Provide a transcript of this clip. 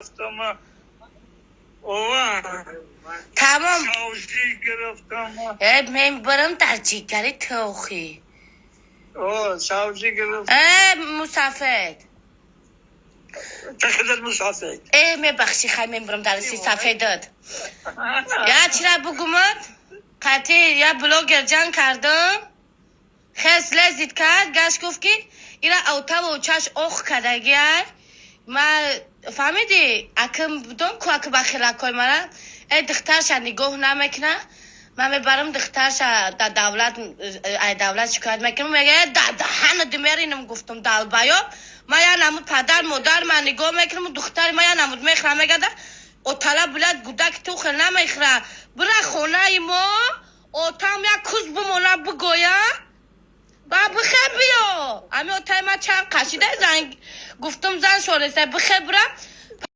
گرفتم اوه تمام شاوشی گرفتم من برم در جیگری توخی اوه شاوشی گرفتم مسافر چقدر مسافر من بخشی خواهی من برم در سی صفحه داد یا چرا بگومد قطعی یا بلوگر جان کردم خیست لزید کرد گشت گفت که ایرا اوتا و چاش اوخ کدگر ما فهمیدی اکم بودم که اکم بخیره کوی مرا ای دخترش نگاه نمیکنه من میبرم دخترش در دولت شکایت میکنم میگه دهن دمیرینم گفتم دال بیام ما یا نمود پدر مادر من نگاه میکنم دختر ما یا نمود میخره میگه او طلب بلد گودک تو خیل نمیخره برا خونه ای ما او تام یا کز بمونه بگویا با بخیر بیا امی او تای ما چند قشیده زنگ گفتم زن شورسته بخیر برا